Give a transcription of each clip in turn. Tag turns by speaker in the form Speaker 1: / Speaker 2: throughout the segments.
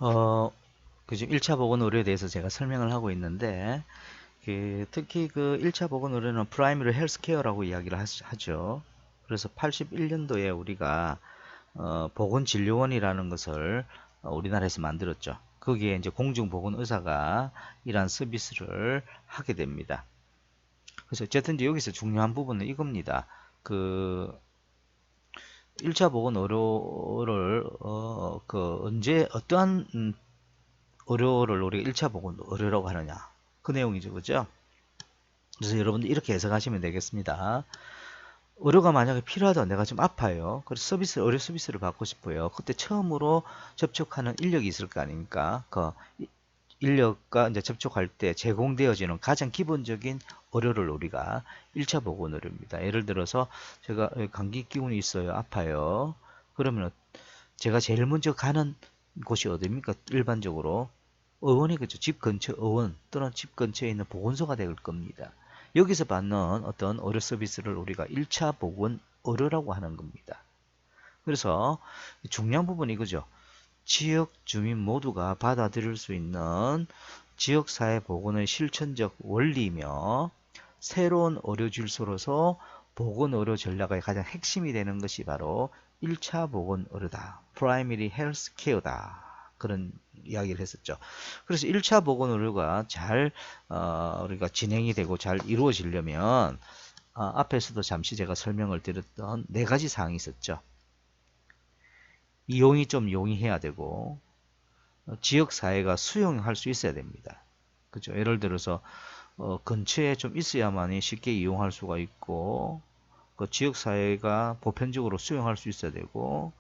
Speaker 1: 어, 그죠. 1차 보건 의료에 대해서 제가 설명을 하고 있는데, 특히 그 1차 보건 의료는 프라이머리 헬스케어라고 이야기를 하죠. 그래서 81년도에 우리가 보건진료원이라는 것을 우리나라에서 만들었죠. 거기에 이제 공중보건 의사가 이러한 서비스를 하게 됩니다. 그래서 어쨌든 이제 여기서 중요한 부분은 이겁니다. 그 1차 보건 의료를 언제 어떠한 의료를 우리가 1차 보건 의료라고 하느냐, 그 내용이죠. 그죠? 그래서 여러분들 이렇게 해석하시면 되겠습니다. 의료가 만약에 필요하다, 내가 좀 아파요. 그래서 의료 서비스를 받고 싶어요. 그때 처음으로 접촉하는 인력이 있을 거 아닙니까? 그 인력과 이제 접촉할 때 제공되어지는 가장 기본적인 의료를 우리가 1차 보건 의료입니다. 예를 들어서 제가 감기 기운이 있어요. 아파요. 그러면 제가 제일 먼저 가는 곳이 어디입니까? 일반적으로 의원이겠죠. 집 근처 의원 또는 집 근처에 있는 보건소가 될 겁니다. 여기서 받는 어떤 의료 서비스를 우리가 1차 보건 의료라고 하는 겁니다. 그래서 중요한 부분이 이거죠. 지역 주민 모두가 받아들일 수 있는 지역사회 보건의 실천적 원리이며 새로운 의료 질서로서 보건 의료 전략의 가장 핵심이 되는 것이 바로 1차 보건 의료다. Primary Health Care다. 그런 이야기를 했었죠. 그래서 1차 보건 의료가 잘 우리가 진행이 되고 잘 이루어지려면 앞에서도 잠시 제가 설명을 드렸던 네 가지 사항이 있었죠. 이용이 좀 용이해야 되고 지역 사회가 수용할 수 있어야 됩니다. 그죠? 예를 들어서 근처에 좀 있어야만이 쉽게 이용할 수가 있고 그 지역 사회가 보편적으로 수용할 수 있어야 되고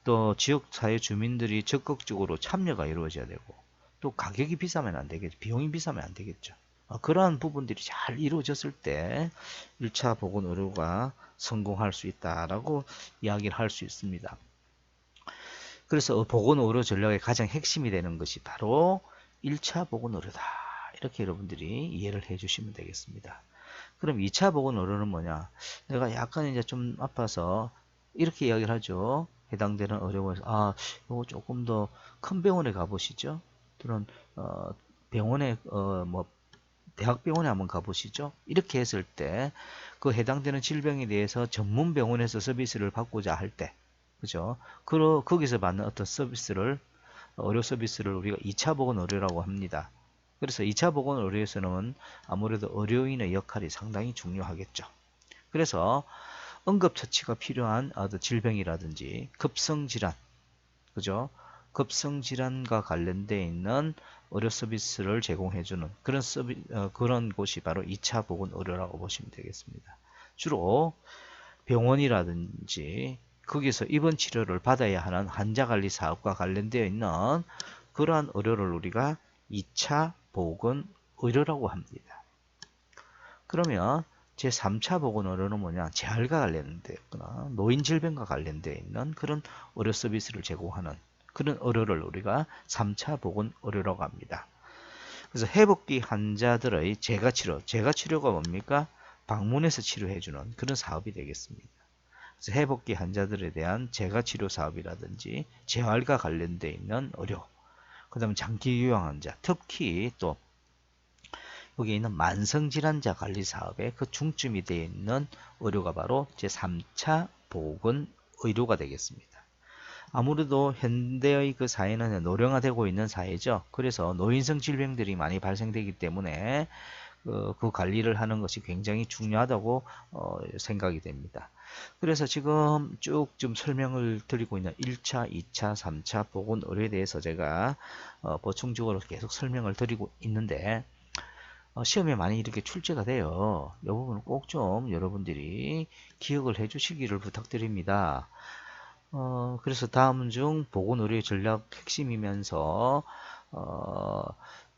Speaker 1: 또 지역 사회 주민들이 적극적으로 참여가 이루어져야 되고 또 가격이 비싸면 안 되겠죠. 비용이 비싸면 안 되겠죠. 그러한 부분들이 잘 이루어졌을 때 1차 보건 의료가 성공할 수 있다라고 이야기를 할 수 있습니다. 그래서 보건 의료 전략의 가장 핵심이 되는 것이 바로 1차 보건 의료다. 이렇게 여러분들이 이해를 해 주시면 되겠습니다. 그럼 2차 보건 의료는 뭐냐? 내가 약간 이제 좀 아파서 이렇게 이야기를 하죠. 해당되는 의료원에서 이거 조금 더 큰 병원에 가보시죠. 또는 병원에 뭐 대학병원에 한번 가보시죠. 이렇게 했을 때 그 해당되는 질병에 대해서 전문 병원에서 서비스를 받고자 할 때, 그죠? 거기서 받는 어떤 서비스를 의료 서비스를 우리가 2차 보건 의료라고 합니다. 그래서 2차 보건 의료에서는 아무래도 의료인의 역할이 상당히 중요하겠죠. 그래서 응급처치가 필요한 질병이라든지 급성질환, 그죠? 급성질환과 관련되어 있는 의료 서비스를 제공해주는 그런 곳이 바로 2차 보건 의료라고 보시면 되겠습니다. 주로 병원이라든지 거기서 입원 치료를 받아야 하는 환자 관리 사업과 관련되어 있는 그러한 의료를 우리가 2차 보건 의료라고 합니다. 그러면 제3차 보건 의료는 뭐냐? 재활과 관련되어 있거나 노인 질병과 관련되어 있는 그런 의료 서비스를 제공하는 그런 의료를 우리가 3차 보건 의료라고 합니다. 그래서 회복기 환자들의 재가치료가 뭡니까? 방문해서 치료해주는 그런 사업이 되겠습니다. 그래서 회복기 환자들에 대한 재가치료 사업이라든지 재활과 관련되어 있는 의료, 그 다음에 장기 요양 환자, 특히 또 여기 있는 만성질환자 관리 사업에 그 중점이 되어 있는 의료가 바로 제3차 보건 의료가 되겠습니다. 아무래도 현대의 그 사회는 노령화되고 있는 사회죠. 그래서 노인성 질병들이 많이 발생되기 때문에 그 관리를 하는 것이 굉장히 중요하다고 생각이 됩니다. 그래서 지금 쭉 좀 설명을 드리고 있는 1차, 2차, 3차 보건 의료에 대해서 제가 보충적으로 계속 설명을 드리고 있는데 시험에 많이 이렇게 출제가 돼요. 이 부분은 꼭 좀 여러분들이 기억을 해 주시기를 부탁드립니다. 그래서 다음 중 보건의료 전략 핵심이면서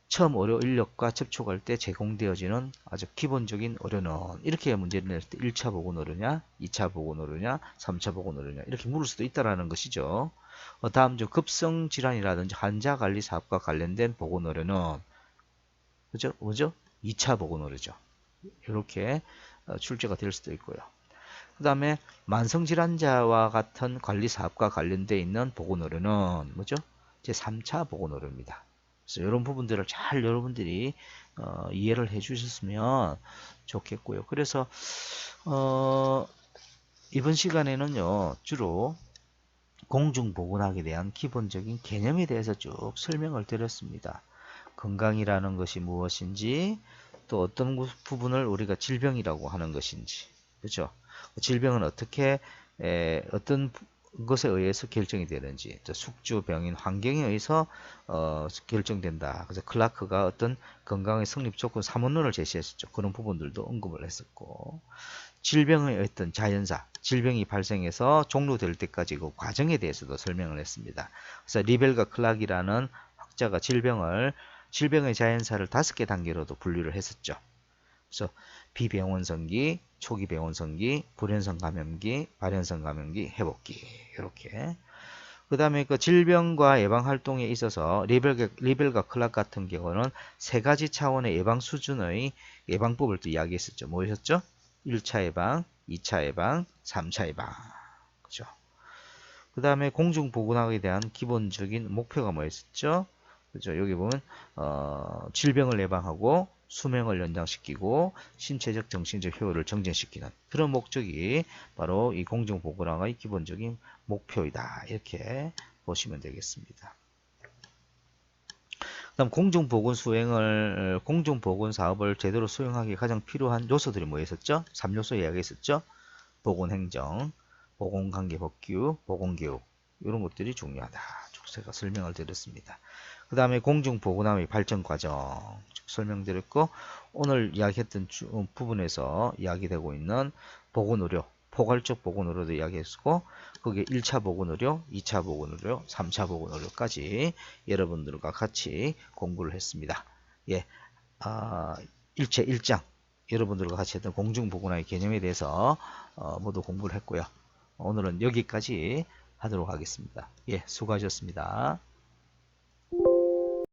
Speaker 1: 처음 의료 인력과 접촉할 때 제공되어지는 아주 기본적인 의료는 이렇게 문제를 낼 때 1차 보건 의료냐, 2차 보건 의료냐, 3차 보건 의료냐 이렇게 물을 수도 있다라는 것이죠. 다음 중 급성 질환이라든지 환자 관리 사업과 관련된 보건 의료는 그죠? 뭐죠? 2차 보건 의료죠. 이렇게 출제가 될 수도 있고요. 그 다음에 만성질환자와 같은 관리 사업과 관련되어 있는 보건 의료는 뭐죠? 제 3차 보건의료입니다. 그래서 이런 부분들을 잘 여러분들이 이해를 해 주셨으면 좋겠고요. 그래서 이번 시간에는요, 주로 공중보건학에 대한 기본적인 개념에 대해서 쭉 설명을 드렸습니다. 건강이라는 것이 무엇인지, 또 어떤 부분을 우리가 질병이라고 하는 것인지, 그죠? 질병은 어떻게 어떤 것에 의해서 결정이 되는지, 또 숙주, 병인, 환경에 의해서 결정된다. 그래서 클라크가 어떤 건강의 성립 조건 3원론을 제시했었죠. 그런 부분들도 언급을 했었고, 질병의 어떤 자연사, 질병이 발생해서 종료될 때까지 그 과정에 대해서도 설명을 했습니다. 그래서 리벨과 클락이라는 학자가 질병의 자연사를 5개 단계로도 분류를 했었죠. 그래서 비병원성기, 초기 병원성기, 불연성 감염기, 발연성 감염기, 회복기 이렇게. 그 다음에 그 질병과 예방 활동에 있어서 리벨과 클락 같은 경우는 3가지 차원의 예방 수준의 예방법을 또 이야기했었죠. 뭐였죠? 1차 예방, 2차 예방, 3차 예방. 그죠? 그 다음에 공중보건학에 대한 기본적인 목표가 뭐였었죠? 그죠? 여기 보면 질병을 예방하고 수명을 연장시키고 신체적 정신적 효율을 정진시키는 그런 목적이 바로 이 공중보건학의 기본적인 목표이다. 이렇게 보시면 되겠습니다. 그다음 공중보건 사업을 제대로 수행하기 가장 필요한 요소들이 뭐였었죠? 3요소 이야기했었죠? 보건행정, 보건관계법규, 보건교육 이런 것들이 중요하다. 제가 설명을 드렸습니다. 그 다음에 공중보건학의 발전 과정 설명드렸고, 오늘 이야기했던 부분에서 이야기되고 있는 보건의료, 포괄적 보건의료도 이야기했고, 거기에 1차 보건의료, 2차 보건의료, 3차 보건의료까지 여러분들과 같이 공부를 했습니다. 예, 일체 1장 여러분들과 같이 했던 공중보건학의 개념에 대해서 모두 공부를 했고요. 오늘은 여기까지 하도록 하겠습니다. 예, 수고하셨습니다.